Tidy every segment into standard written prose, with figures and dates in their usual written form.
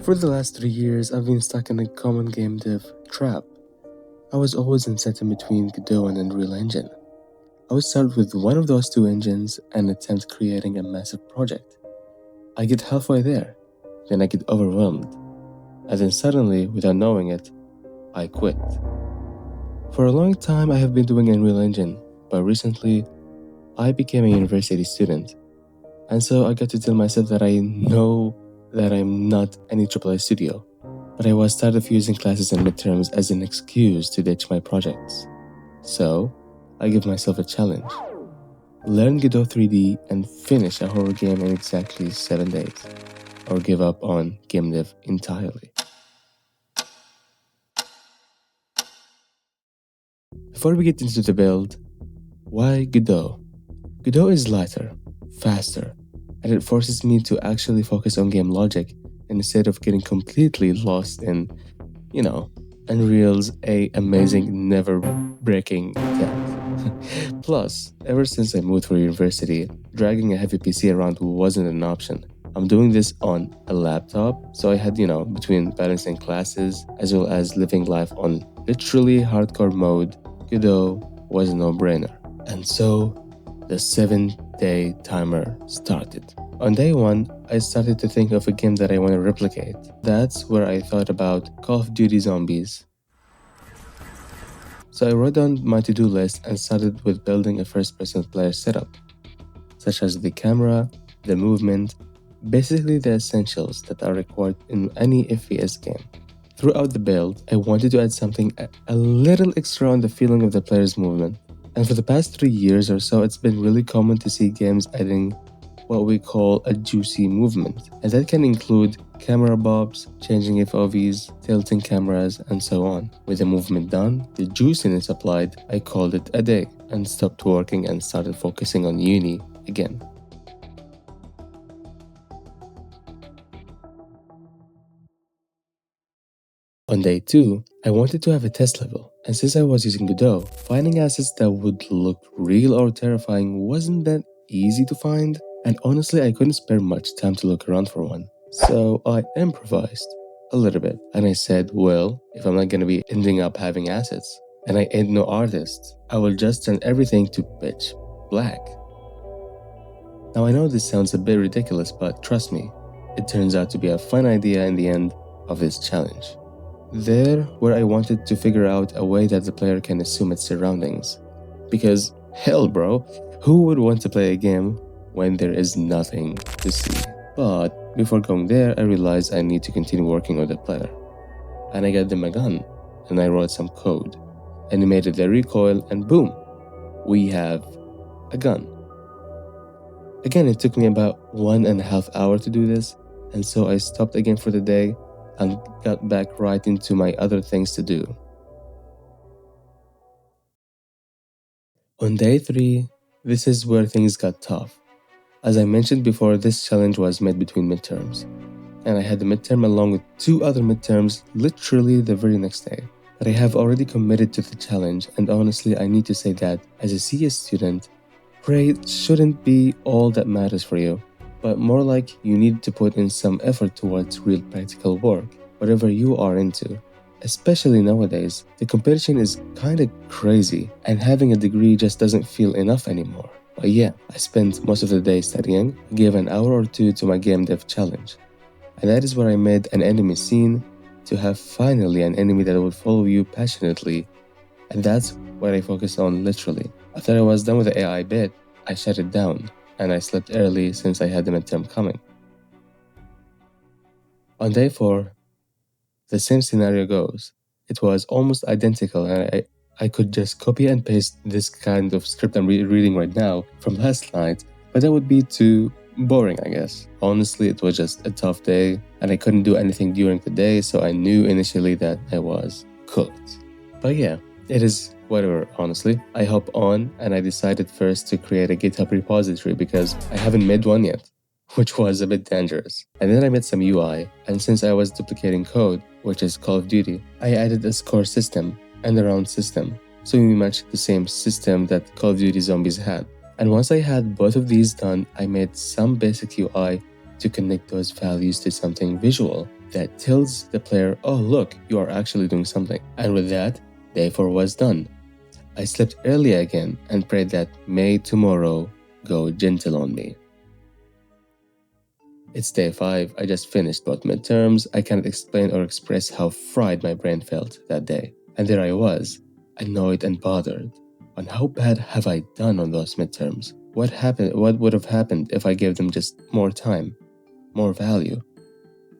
For the last 3 years, I've been stuck in a common game dev trap. I was always set in between Godot and Unreal Engine. I would start with one of those two engines and attempt creating a massive project. I get halfway there, then I get overwhelmed, and then suddenly, without knowing it, I quit. For a long time, I have been doing Unreal Engine, but recently, I became a university student, and so I got to tell myself that I know that I'm not any AAA studio, but I was tired of using classes and midterms as an excuse to ditch my projects. So, I give myself a challenge. Learn Godot 3D and finish a horror game in exactly 7 days, or give up on game dev entirely. Before we get into the build, why Godot? Godot is lighter, faster, and it forces me to actually focus on game logic instead of getting completely lost in, Unreal's amazing, never-breaking tech. Plus, ever since I moved for university, dragging a heavy PC around wasn't an option. I'm doing this on a laptop, so I had, between balancing classes as well as living life on literally hardcore mode, Godot was a no-brainer. And so, the 7-day timer started. On day 1, I started to think of a game that I want to replicate. That's where I thought about Call of Duty Zombies. So I wrote down my to-do list and started with building a first-person player setup, such as the camera, the movement, basically the essentials that are required in any FPS game. Throughout the build, I wanted to add something a little extra on the feeling of the player's movement. And for the past 3 years or so, it's been really common to see games adding what we call a juicy movement. And that can include camera bobs, changing FOVs, tilting cameras, and so on. With the movement done, the juiciness applied, I called it a day and stopped working and started focusing on uni again. On day 2, I wanted to have a test level, and since I was using Godot, finding assets that would look real or terrifying wasn't that easy to find, and honestly I couldn't spare much time to look around for one. So I improvised a little bit, and I said, well, if I'm not gonna be ending up having assets, and I ain't no artist, I will just turn everything to pitch black. Now I know this sounds a bit ridiculous, but trust me, it turns out to be a fun idea in the end of this challenge. There, where I wanted to figure out a way that the player can assume its surroundings. Because, hell bro, who would want to play a game when there is nothing to see? But before going there, I realized I need to continue working on the player. And I got them a gun, and I wrote some code, animated the recoil, and boom, we have a gun. Again, it took me about 1.5 hours to do this, and so I stopped again for the day and got back right into my other things to do. On day 3, this is where things got tough. As I mentioned before, this challenge was made between midterms, and I had the midterm along with 2 other midterms literally the very next day. But I have already committed to the challenge, and honestly I need to say that as a CS student, grades shouldn't be all that matters for you, but more like you need to put in some effort towards real practical work, whatever you are into. Especially nowadays, the competition is kinda crazy, and having a degree just doesn't feel enough anymore. But yeah, I spent most of the day studying, gave an hour or 2 to my game dev challenge. And that is where I made an enemy scene to have finally an enemy that would follow you passionately. And that's what I focused on literally. After I was done with the AI bit, I shut it down, and I slept early since I had the midterm coming. On day 4, the same scenario goes. It was almost identical, and I could just copy and paste this kind of script I'm reading right now from last night, but that would be too boring, I guess. Honestly, it was just a tough day, and I couldn't do anything during the day, so I knew initially that I was cooked. But yeah, it is whatever, honestly. I hop on, and I decided first to create a GitHub repository because I haven't made one yet, which was a bit dangerous. And then I made some UI, and since I was duplicating code, which is Call of Duty, I added a score system and a round system, so we matched the same system that Call of Duty Zombies had. And once I had both of these done, I made some basic UI to connect those values to something visual that tells the player, oh look, you are actually doing something. And with that, day 4 was done. I slept early again and prayed that may tomorrow go gentle on me. It's day 5, I just finished both midterms. I cannot explain or express how fried my brain felt that day. And there I was, annoyed and bothered on how bad have I done on those midterms. What would have happened if I gave them just more time, more value?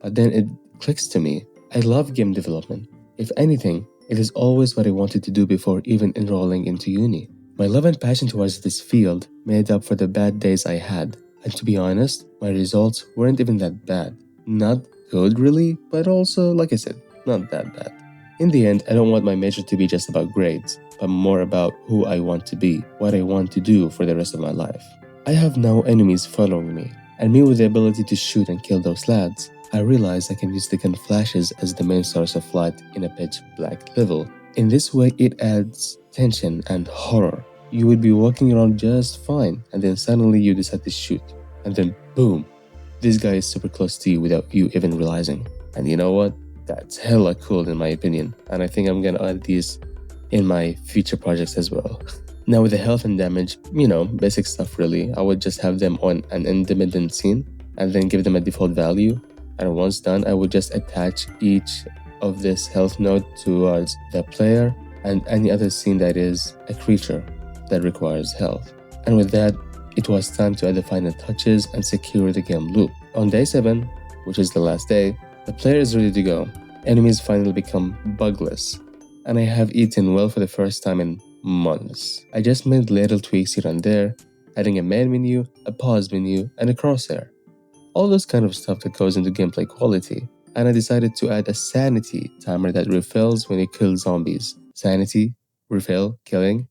But then it clicks to me. I love game development. If anything, it is always what I wanted to do before even enrolling into uni. My love and passion towards this field made up for the bad days I had. And to be honest, my results weren't even that bad. Not good really, but also, like I said, not that bad. In the end, I don't want my major to be just about grades, but more about who I want to be, what I want to do for the rest of my life. I have no enemies following me, and me with the ability to shoot and kill those lads, I realize I can use the gun flashes as the main source of light in a pitch black level. In this way, it adds tension and horror. You would be walking around just fine, and then suddenly you decide to shoot, and then boom, this guy is super close to you without you even realizing. And you know what? That's hella cool in my opinion, and I think I'm gonna add these in my future projects as well. Now with the health and damage, basic stuff really. I would just have them on an independent scene and then give them a default value. And once done, I would just attach each of this health node towards the player and any other scene that is a creature that requires health. And with that, it was time to add the final touches and secure the game loop. On day 7, which is the last day, the player is ready to go. Enemies finally become bugless, and I have eaten well for the first time in months. I just made little tweaks here and there, adding a main menu, a pause menu, and a crosshair. All those kind of stuff that goes into gameplay quality. And I decided to add a sanity timer that refills when you kill zombies. Sanity, refill, killing.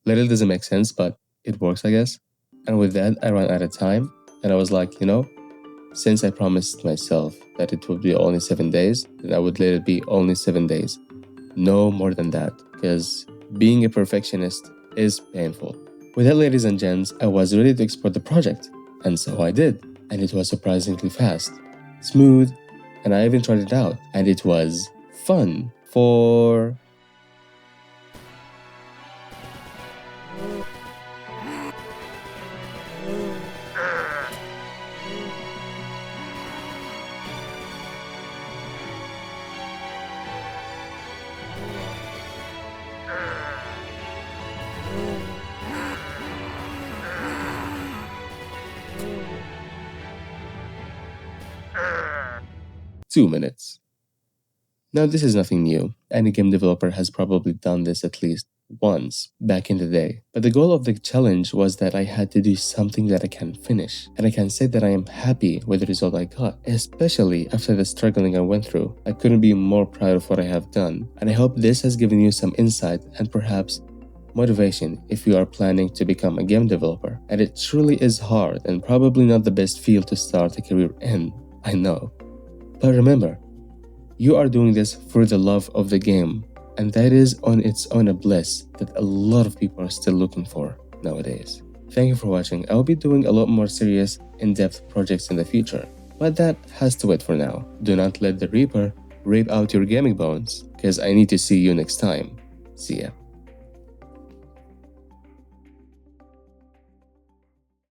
Little doesn't make sense, but it works I guess. And with that, I ran out of time, and I was like, since I promised myself that it would be only 7 days, then I would let it be only 7 days. No more than that, because being a perfectionist is painful. With that, ladies and gents, I was ready to export the project. And so I did. And it was surprisingly fast, smooth, and I even tried it out. And it was fun for... 2 minutes. Now this is nothing new. Any game developer has probably done this at least once back in the day. But the goal of the challenge was that I had to do something that I can finish. And I can say that I am happy with the result I got, especially after the struggling I went through. I couldn't be more proud of what I have done. And I hope this has given you some insight and perhaps motivation if you are planning to become a game developer. And it truly is hard and probably not the best field to start a career in, I know. But remember, you are doing this for the love of the game, and that is on its own a bliss that a lot of people are still looking for nowadays. Thank you for watching. I will be doing a lot more serious, in-depth projects in the future, but that has to wait for now. Do not let the Reaper rape out your gaming bones, because I need to see you next time. See ya.